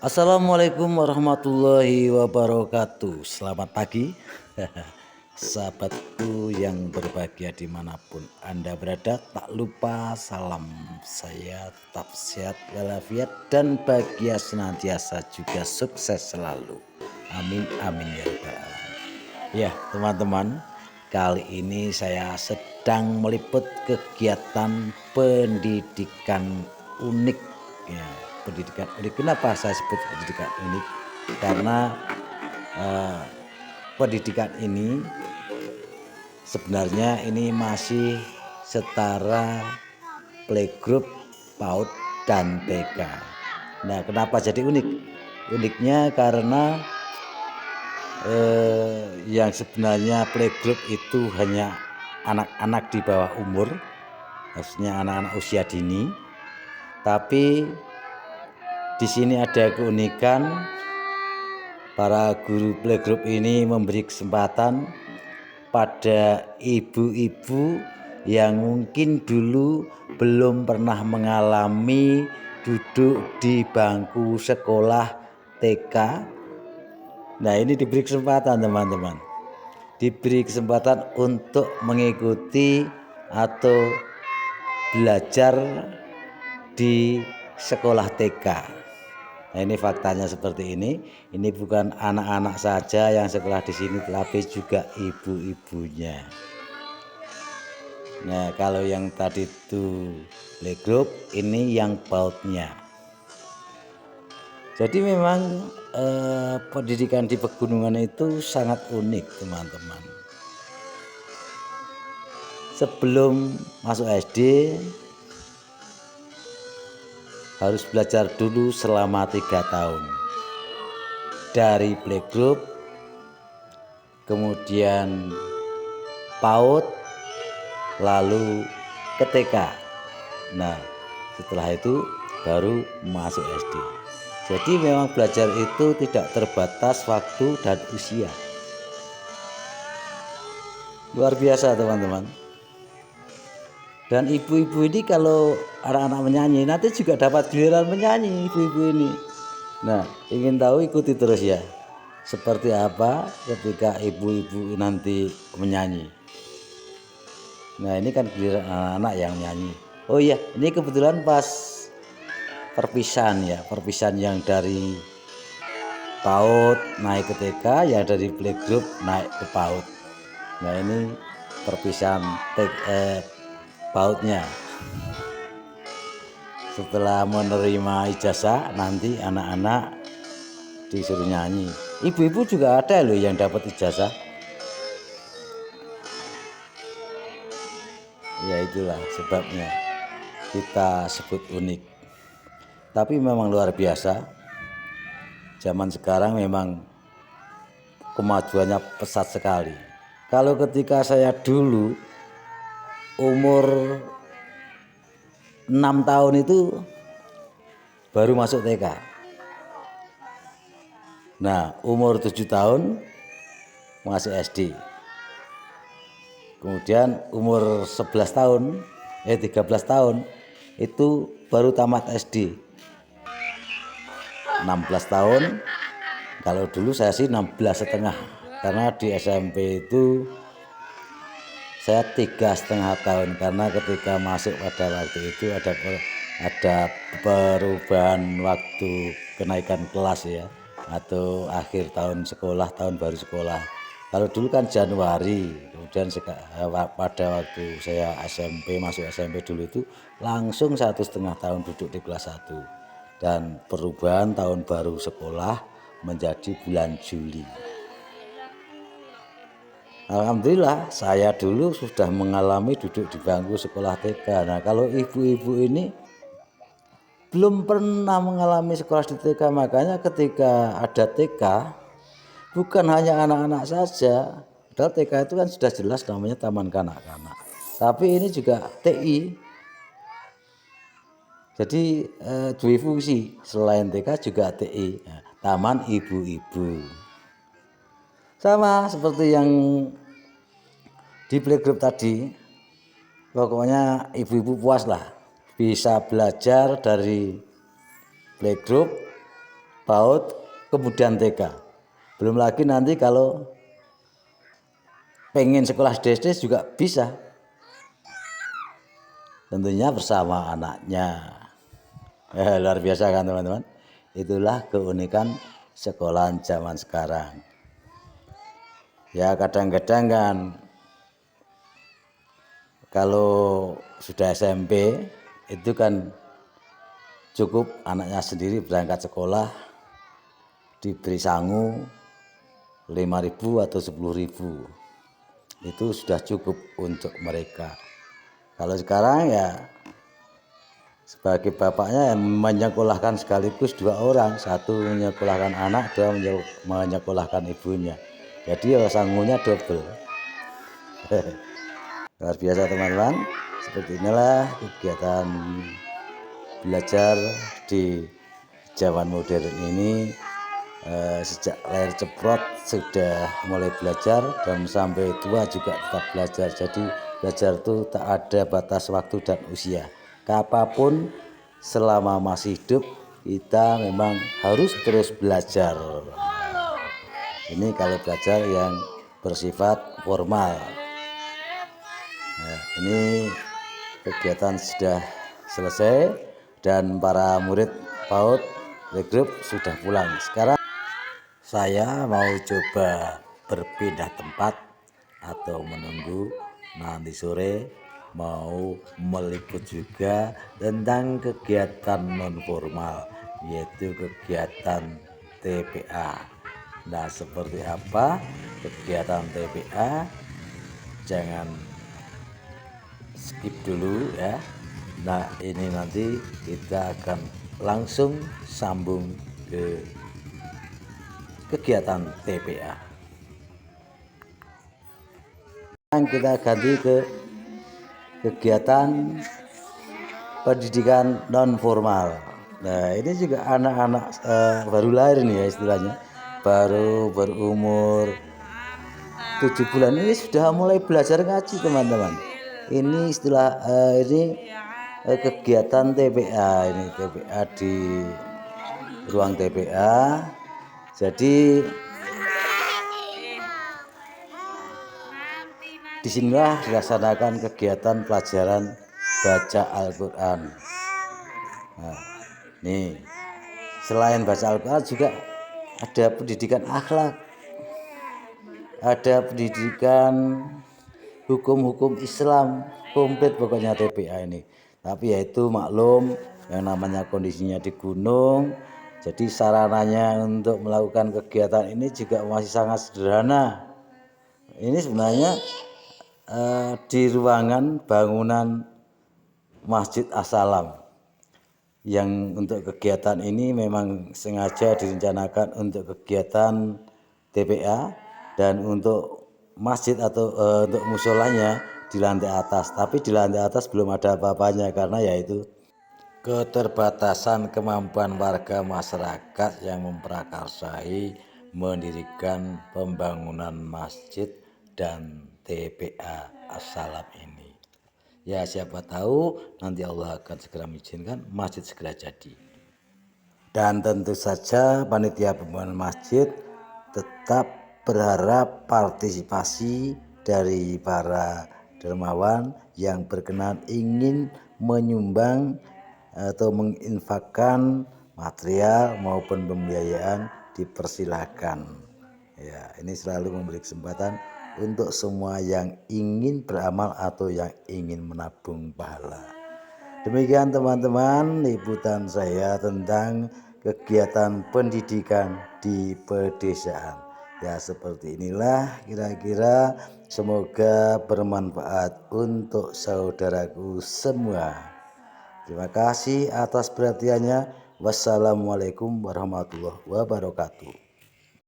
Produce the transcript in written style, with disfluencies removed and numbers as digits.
Assalamualaikum warahmatullahi wabarakatuh. Selamat pagi sahabatku yang berbahagia dimanapun Anda berada. Tak lupa salam saya tetap sehat walafiat dan bahagia senantiasa, juga sukses selalu. Amin amin ya rabbal alamin. Ya teman-teman, kali ini saya sedang meliput kegiatan pendidikan unik ya. Pendidikan unik, kenapa saya sebut pendidikan unik? Karena eh, pendidikan ini sebenarnya ini masih setara playgroup, PAUD dan TK. Nah, kenapa jadi unik? Uniknya karena yang sebenarnya playgroup itu hanya anak-anak di bawah umur, maksudnya anak-anak usia dini. Tapi di sini ada keunikan, para guru playgroup ini memberi kesempatan pada ibu-ibu yang mungkin dulu belum pernah mengalami duduk di bangku sekolah TK. Nah, ini diberi kesempatan teman-teman. Diberi kesempatan untuk mengikuti atau belajar di sekolah TK. Nah, ini faktanya seperti ini. Ini bukan anak-anak saja yang sekolah di sini, tapi juga ibu-ibunya. Nah, kalau yang tadi itu playgroup, ini yang PAUD-nya. Jadi memang pendidikan di pegunungan itu sangat unik, teman-teman. Sebelum masuk SD harus belajar dulu selama 3 tahun. Dari playgroup, kemudian PAUD, lalu ke TK. Nah, setelah itu baru masuk SD. Jadi memang belajar itu tidak terbatas waktu dan usia. Luar biasa teman-teman. Dan ibu-ibu ini kalau anak-anak menyanyi nanti juga dapat giliran menyanyi ibu-ibu ini. Nah, ingin tahu ikuti terus ya. Seperti apa ketika ibu-ibu nanti menyanyi. Nah, ini kan giliran anak-anak yang menyanyi. Oh iya, ini kebetulan pas perpisahan ya, perpisahan yang dari PAUD naik ke TK, yang dari playgroup naik ke PAUD. Nah, ini perpisahan PAUD-nya. Setelah menerima ijazah, nanti anak-anak disuruh nyanyi. Ibu-ibu juga ada loh yang dapat ijazah. Ya itulah sebabnya kita sebut unik. Tapi memang luar biasa. Zaman sekarang memang kemajuannya pesat sekali. Kalau ketika saya dulu umur 6 tahun itu baru masuk TK. Nah, umur 7 tahun masuk SD. Kemudian umur 11 tahun, 13 tahun itu baru tamat SD. 16 tahun, kalau dulu saya sih 16,5, karena di SMP itu saya 3,5 tahun, karena ketika masuk pada waktu itu ada perubahan waktu kenaikan kelas ya, atau akhir tahun sekolah, tahun baru sekolah. Kalau dulu kan Januari, kemudian pada waktu saya SMP, masuk SMP dulu itu langsung 1,5 tahun duduk di kelas 1, dan perubahan tahun baru sekolah menjadi bulan Juli. Alhamdulillah saya dulu sudah mengalami duduk di bangku sekolah TK. Nah, kalau ibu-ibu ini belum pernah mengalami sekolah di TK, makanya ketika ada TK bukan hanya anak-anak saja. Padahal TK itu kan sudah jelas namanya taman kanak-kanak. Tapi ini juga TI. Jadi dua fungsi, selain TK juga TI, taman ibu-ibu. Sama seperti yang di playgroup tadi, pokoknya ibu-ibu puas lah bisa belajar dari playgroup PAUD, kemudian TK. Belum lagi nanti kalau pengen sekolah SD juga bisa. Tentunya bersama anaknya. Luar biasa kan teman-teman. Itulah keunikan sekolah zaman sekarang. Ya kadang-kadang kan kalau sudah SMP itu kan cukup anaknya sendiri berangkat sekolah diberi sangu 5.000 atau 10.000, itu sudah cukup untuk mereka. Kalau sekarang ya sebagai bapaknya yang menyekolahkan sekaligus 2 orang, 1 menyekolahkan anak, 2 menyekolahkan ibunya, jadi ya sangunya double. Luar biasa teman-teman, seperti inilah kegiatan belajar di zaman modern ini. Sejak lahir ceprot sudah mulai belajar dan sampai tua juga tetap belajar. Jadi belajar itu tak ada batas waktu dan usia. Kapanpun selama masih hidup kita memang harus terus belajar. Ini kalau belajar yang bersifat formal. Nah, ini kegiatan sudah selesai dan para murid PAUD Playgroup sudah pulang. Sekarang saya mau coba berpindah tempat atau menunggu nanti sore mau meliput juga tentang kegiatan non formal, yaitu kegiatan TPA. Nah, seperti apa kegiatan TPA? Jangan skip dulu ya. Nah, ini nanti kita akan langsung sambung ke kegiatan TPA. Kita ganti ke kegiatan pendidikan non formal. Nah, ini juga anak-anak baru lahir nih ya istilahnya, baru berumur 7 bulan ini sudah mulai belajar ngaji teman-teman. Ini istilah kegiatan TPA, ini TPA di ruang TPA. Jadi disinilah dilaksanakan kegiatan pelajaran baca Al-Quran. Nah, nih selain baca Al-Quran juga ada pendidikan akhlak, ada pendidikan hukum-hukum Islam, komplit pokoknya TPA ini. Tapi yaitu maklum yang namanya kondisinya di gunung, jadi sarananya untuk melakukan kegiatan ini juga masih sangat sederhana. Ini sebenarnya di ruangan bangunan Masjid As-Salam, yang untuk kegiatan ini memang sengaja direncanakan untuk kegiatan TPA, dan untuk masjid atau untuk musolanya di lantai atas. Tapi di lantai atas belum ada apa-apanya karena yaitu keterbatasan kemampuan warga masyarakat yang memprakarsai mendirikan pembangunan masjid dan TPA As-Salam ini. Ya siapa tahu nanti Allah akan segera mengizinkan masjid segera jadi. Dan tentu saja panitia pembangunan masjid tetap berharap partisipasi dari para dermawan yang berkenan ingin menyumbang atau menginfakkan material maupun pembiayaan dipersilahkan. Ya, ini selalu memberi kesempatan untuk semua yang ingin beramal atau yang ingin menabung pahala. Demikian teman-teman liputan saya tentang kegiatan pendidikan di pedesaan. Ya seperti inilah kira-kira, semoga bermanfaat untuk saudaraku semua. Terima kasih atas perhatiannya. Wassalamualaikum warahmatullahi wabarakatuh.